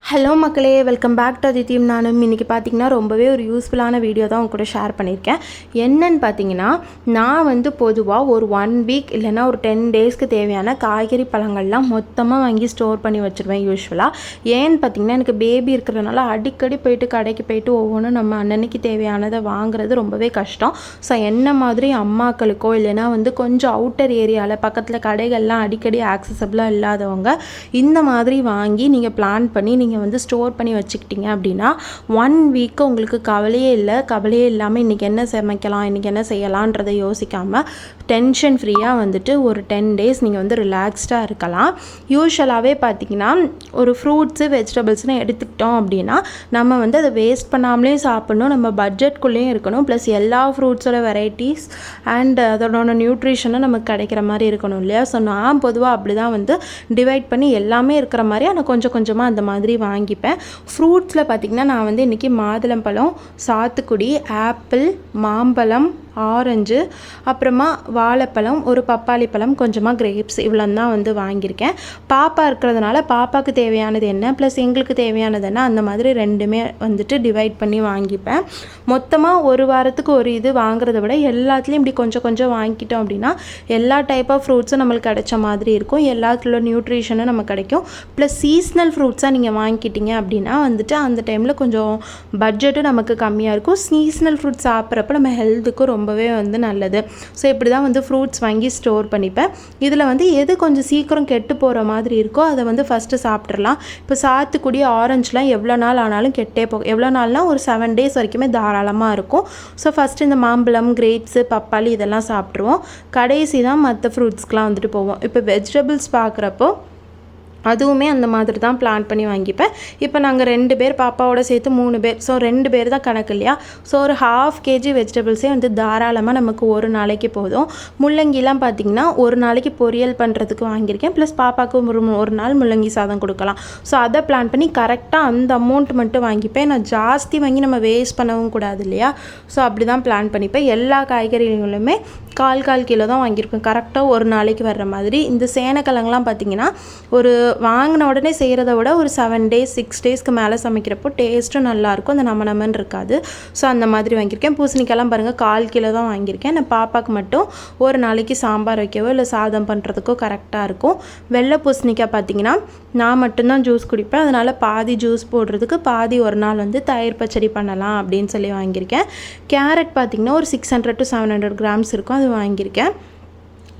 Hello மக்களே, welcome back to அதித்தியும் நானும். இன்றைக்கி பார்த்தீங்கன்னா ரொம்பவே ஒரு யூஸ்ஃபுல்லான வீடியோ தான் உங்க கூட ஷேர் பண்ணியிருக்கேன். என்னன்னு பார்த்தீங்கன்னா, நான் வந்து பொதுவாக ஒரு 1 வீக் இல்லைனா ஒரு 10 டேஸ்க்கு தேவையான காய்கறி பழங்கள்லாம் மொத்தமாக வாங்கி ஸ்டோர் பண்ணி வச்சுருவேன் யூஸ்வலாக. ஏன்னு பார்த்தீங்கன்னா, எனக்கு பேபி இருக்கிறதுனால அடிக்கடி போயிட்டு கடைக்கு போயிட்டு ஒவ்வொன்றும் நம்ம அன்னன்னைக்கு தேவையானதை வாங்குறது ரொம்பவே கஷ்டம். ஸோ என்ன மாதிரி அம்மாக்களுக்கோ இல்லைனா வந்து கொஞ்சம் அவுட்டர் ஏரியாவில் பக்கத்தில் கடைகள்லாம் அடிக்கடி ஆக்சசபிளாக இல்லாதவங்க இந்த மாதிரி வாங்கி நீங்கள் பிளான் பண்ணி நீங்கள் வந்து ஸ்டோர் பண்ணி வச்சுக்கிட்டீங்க அப்படின்னா 1 வீக்கு உங்களுக்கு கவலையே இல்லாமல் இன்றைக்கி என்ன சமைக்கலாம், இன்றைக்கி என்ன செய்யலான்றதை யோசிக்காமல் டென்ஷன் ஃப்ரீயாக வந்துட்டு ஒரு 10 டேஸ் நீங்கள் வந்து ரிலாக்ஸ்டாக இருக்கலாம். யூஸ்வலாகவே பார்த்திங்கன்னா ஒரு ஃப்ரூட்ஸு வெஜிடபிள்ஸ்னு எடுத்துக்கிட்டோம் அப்படின்னா நம்ம வந்து அதை வேஸ்ட் பண்ணாமலே சாப்பிட்ணும், நம்ம பட்ஜெட்குள்ளேயும் இருக்கணும், ப்ளஸ் எல்லா ஃப்ரூட்ஸோட வெரைட்டிஸ் அண்ட் அதோட நியூட்ரிஷனும் நமக்கு கிடைக்கிற மாதிரி இருக்கணும் இல்லையா. ஸோ நான் பொதுவாக அப்படி தான் வந்து டிவைட் பண்ணி எல்லாமே இருக்கிற மாதிரி ஆனால் கொஞ்சம் கொஞ்சமாக அந்த மாதிரி வாங்கிப்பேன். ஃப்ரூட்ஸில் பார்த்திங்கன்னா நான் வந்து இன்றைக்கி மாதுளம்பழம், சாத்துக்குடி, ஆப்பிள், மாம்பழம், ஆரஞ்சு, அப்புறமா வாழைப்பழம், ஒரு பப்பாளி பழம், கொஞ்சமாக கிரேப்ஸ் இவ்வளோ தான் வந்து வாங்கியிருக்கேன். பாப்பா இருக்கிறதுனால பாப்பாவுக்கு தேவையானது என்ன ப்ளஸ் எங்களுக்கு தேவையானது என்ன அந்த மாதிரி ரெண்டுமே வந்துட்டு டிவைட் பண்ணி வாங்கிப்பேன். மொத்தமாக ஒரு வாரத்துக்கு ஒரு இது வாங்குறத விட எல்லாத்துலேயும் இப்படி கொஞ்சம் கொஞ்சம் வாங்கிட்டோம் அப்படின்னா எல்லா டைப் ஆஃப் ஃப்ரூட்ஸும் நம்மளுக்கு கிடைச்ச மாதிரி இருக்கும், எல்லாத்துல நியூட்ரிஷனும் நமக்கு கிடைக்கும். ப்ளஸ் சீஸ்னல் ஃப்ரூட்ஸாக நீங்கள் வாங்கிக்கிட்டீங்க அப்படின்னா வந்துட்டு அந்த டைமில் கொஞ்சம் பட்ஜெட்டும் நமக்கு கம்மியாக இருக்கும். சீஸ்னல் ஃப்ரூட்ஸ் சாப்பிட்றப்ப நம்ம ஹெல்த்துக்கும் ரொம்பவே வந்து நல்லது. ஸோ இப்படி தான் வந்து ஃப்ரூட்ஸ் வாங்கி ஸ்டோர் பண்ணிப்பேன். இதில் வந்து எது கொஞ்சம் சீக்கிரம் கெட்டு போகிற மாதிரி இருக்கோ அதை வந்து ஃபஸ்ட்டு சாப்பிட்றலாம். இப்போ சாத்துக்குடி, ஆரஞ்சுலாம் எவ்வளோ நாள் ஆனாலும் கெட்டே போகும். எவ்வளோ நாள்னால் ஒரு 7 டேஸ் வரைக்குமே தாராளமாக இருக்கும். ஸோ ஃபஸ்ட்டு இந்த மாம்பழம், கிரேப்ஸு, பப்பாளி இதெல்லாம் சாப்பிட்ருவோம். கடைசி தான் மற்ற ஃப்ரூட்ஸ்க்கெலாம் வந்துட்டு போவோம். இப்போ வெஜிடபிள்ஸ் பார்க்குறப்போ அதுவுமே அந்த மாதிரி தான் பிளான் பண்ணி வாங்கிப்பேன். இப்போ நாங்கள் 2 பேர், பாப்பாவோட சேர்த்து 3 பேர், ஸோ 2 பேர் தான் கணக்கு இல்லையா. ஸோ ஒரு 1/2 kg வெஜிடபிள்ஸே வந்து தாராளமாக நமக்கு ஒரு நாளைக்கு போதும். முள்ளங்கிலாம் பார்த்திங்கன்னா ஒரு நாளைக்கு பொரியல் பண்ணுறதுக்கு வாங்கியிருக்கேன், ப்ளஸ் பாப்பாவுக்கு ஒரு நாள் முள்ளங்கி சாதம் கொடுக்கலாம். ஸோ அதை பிளான் பண்ணி கரெக்டாக அந்த அமௌண்ட் மட்டும் வாங்கிப்பேன். நான் ஜாஸ்தி வாங்கி நம்ம வேஸ்ட் பண்ணவும் கூடாது இல்லையா. ஸோ அப்படி தான் பிளான் பண்ணிப்பேன். எல்லா காய்கறிகளுமே 1/4 கிலோ தான் வாங்கியிருப்பேன், கரெக்டாக ஒரு நாளைக்கு வர்ற மாதிரி. இந்த சேனக்கிழங்குலாம் பார்த்திங்கன்னா ஒரு வாங்கின உடனே செய்கிறத விட ஒரு 7 டேஸ் 6 டேஸ்க்கு மேலே சமைக்கிறப்போ டேஸ்ட்டும் நல்லாயிருக்கும், அந்த நம்மன்னு இருக்காது. ஸோ அந்த மாதிரி வாங்கியிருக்கேன். பூசணிக்காய்லாம் பாருங்கள் 1/4 கிலோ தான் வாங்கியிருக்கேன். நான் பாப்பாவுக்கு மட்டும் ஒரு நாளைக்கு சாம்பார் வைக்கவோ இல்லை சாதம் பண்ணுறதுக்கோ கரெக்டாக இருக்கும். வெள்ளை பூசணிக்காய் பார்த்திங்கன்னா நான் மட்டும்தான் ஜூஸ் குடிப்பேன், அதனால் பாதி ஜூஸ் போடுறதுக்கு பாதி ஒரு நாள் வந்து தயிர் பச்சடி பண்ணலாம் அப்படின்னு சொல்லி வாங்கியிருக்கேன். கேரட் பார்த்திங்கன்னா ஒரு 600 to 700 கிராம்ஸ் இருக்கும், அது வாங்கியிருக்கேன்.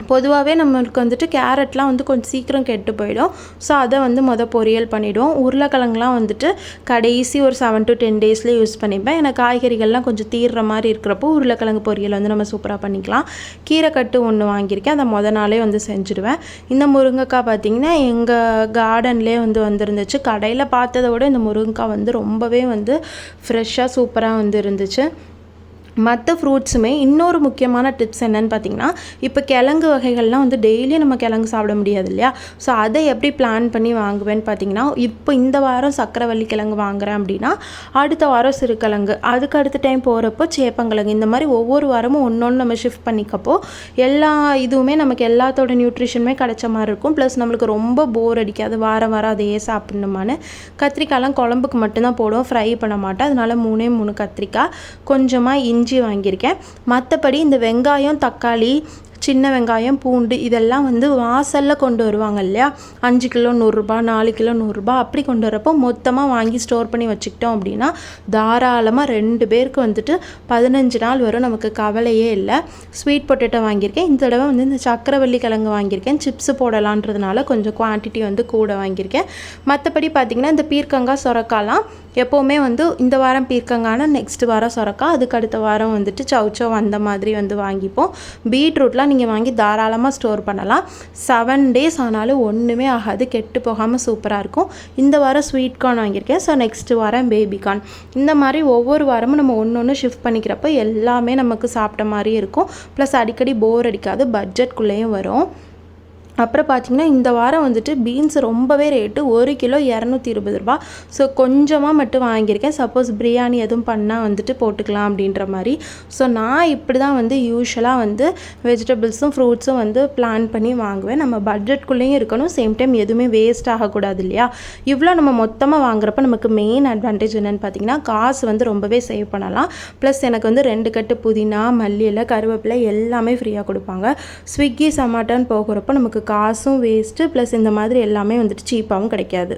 பொதுவாகவே நம்மளுக்கு வந்துட்டு கேரட்லாம் வந்து கொஞ்சம் சீக்கிரம் கெட்டு போயிடும். ஸோ அதை வந்து பொரியல் பண்ணிவிடுவோம். உருளைக்கிழங்குலாம் வந்துட்டு கடைசி ஒரு 7 to 10 டேஸ்லேயே யூஸ் பண்ணிப்பேன். எனக்கு காய்கறிகள்லாம் கொஞ்சம் தீர்ற மாதிரி இருக்கிறப்போ உருளைக்கிழங்கு பொரியல் வந்து நம்ம சூப்பராக பண்ணிக்கலாம். கீரைக்கட்டு ஒன்று வாங்கியிருக்கேன், அதை நாளே வந்து செஞ்சுடுவேன். இந்த முருங்கைக்காய் பார்த்திங்கன்னா எங்கள் கார்டன்லேயே வந்து வந்துருந்துச்சு. கடையில் பார்த்ததை விட இந்த முருங்கைக்காய் வந்து ரொம்பவே வந்து ஃப்ரெஷ்ஷாக சூப்பராக வந்து இருந்துச்சு. மற்ற ஃப்ரூட்ஸுமே இன்னொரு முக்கியமான டிப்ஸ் என்னென்னு பார்த்திங்கன்னா, இப்போ கிழங்கு வகைகள்லாம் வந்து டெய்லியும் நம்ம கிழங்கு சாப்பிட முடியாது இல்லையா. ஸோ அதை எப்படி பிளான் பண்ணி வாங்குவேன்னு பார்த்திங்கன்னா, இப்போ இந்த வாரம் சக்கரவள்ளி கிழங்கு வாங்குகிறேன் அப்படின்னா அடுத்த வாரம் சிறுகிழங்கு, அதுக்கு அடுத்த டைம் போகிறப்போ சேப்பங்கிழங்கு, இந்த மாதிரி ஒவ்வொரு வாரமும் ஒன்று நம்ம ஷிஃப்ட் பண்ணிக்கப்போ எல்லா இதுவுமே நமக்கு எல்லாத்தோட நியூட்ரிஷனுமே கிடைச்ச மாதிரி இருக்கும். ப்ளஸ் நம்மளுக்கு ரொம்ப போர் அடிக்காது, வாரம் அதையே சாப்பிடணுமான்னு. கத்திரிக்காயெலாம் குழம்புக்கு மட்டும்தான் போடுவோம், ஃப்ரை பண்ண மாட்டேன், அதனால் 3 கத்திரிக்காய், கொஞ்சமாக இஞ்சி வாங்கியிருக்கேன். மற்றபடி இந்த வெங்காயம், தக்காளி, சின்ன வெங்காயம், பூண்டு இதெல்லாம் வந்து வாசலில் கொண்டு வருவாங்க இல்லையா. 5 கிலோ 100 ரூபா, 4 கிலோ 100 ரூபா அப்படி கொண்டு வரப்போ மொத்தமாக வாங்கி ஸ்டோர் பண்ணி வச்சுக்கிட்டோம் அப்படின்னா தாராளமாக 2 பேருக்கு வந்துட்டு 15 நாள் வரும், நமக்கு கவலையே இல்லை. ஸ்வீட் பொட்டேட்டோ வாங்கியிருக்கேன். இந்த தடவை வந்து இந்த சக்கரவள்ளி கிழங்கு வாங்கியிருக்கேன், சிப்ஸு போடலான்றதுனால கொஞ்சம் குவான்டிட்டி வந்து கூட வாங்கியிருக்கேன். மற்றபடி பார்த்திங்கன்னா இந்த பீர்க்கங்காய், சொரக்காலாம் எப்போவுமே வந்து இந்த வாரம் பீர்க்கங்கானா நெக்ஸ்ட் வாரம் சொரக்காய், அதுக்கு அடுத்த வாரம் வந்துட்டு சவுச்சோ அந்த மாதிரி வந்து வாங்கிப்போம். பீட்ரூட்லாம் நீங்கள் வாங்கி தாராளமாக ஸ்டோர் பண்ணலாம். 7 டேஸ் ஆனாலும் ஒன்றுமே ஆகாது, கெட்டு போகாமல் சூப்பராக இருக்கும். இந்த வாரம் ஸ்வீட் கார்ன் வாங்கியிருக்கேன். ஸோ நெக்ஸ்ட் வாரம் பேபி கார்ன். இந்த மாதிரி ஒவ்வொரு வாரமும் நம்ம ஒன்று ஷிஃப்ட் பண்ணிக்கிறப்போ எல்லாமே நமக்கு சாப்பிட்ட மாதிரி இருக்கும். ப்ளஸ் அடிக்கடி போர் அடிக்காது, பட்ஜெட்குள்ளேயும் வரும். அப்புறம் பார்த்திங்கன்னா இந்த வாரம் வந்துட்டு பீன்ஸ் ரொம்பவே ரேட்டு, 1 கிலோ 220 ரூபா. ஸோ கொஞ்சமாக மட்டும் வாங்கியிருக்கேன், சப்போஸ் பிரியாணி எதுவும் பண்ணால் வந்துட்டு போட்டுக்கலாம் அப்படின்ற மாதிரி. ஸோ நான் இப்படி தான் வந்து யூஸ்வலாக வந்து வெஜிடபிள்ஸும் ஃப்ரூட்ஸும் வந்து பிளான் பண்ணி வாங்குவேன். நம்ம பட்ஜெட்குள்ளேயும் இருக்கணும், சேம் டைம் எதுவுமே வேஸ்ட் ஆகக்கூடாது இல்லையா. இவ்வளோ நம்ம மொத்தமாக வாங்குறப்ப நமக்கு மெயின் அட்வான்டேஜ் என்னென்னு பார்த்திங்கன்னா காசு வந்து ரொம்பவே சேவ் பண்ணலாம். ப்ளஸ் எனக்கு வந்து 2 கட்டு புதினா, மல்லி இலை, கருவேப்பிலை எல்லாமே ஃப்ரீயாக கொடுப்பாங்க. ஸ்விக்கி, சொமேட்டோன்னு போகிறப்போ நமக்கு காசும் வேஸ்ட்டு, ப்ளஸ் இந்த மாதிரி எல்லாமே வந்துட்டு சீப்பாகவும் கிடைக்காது.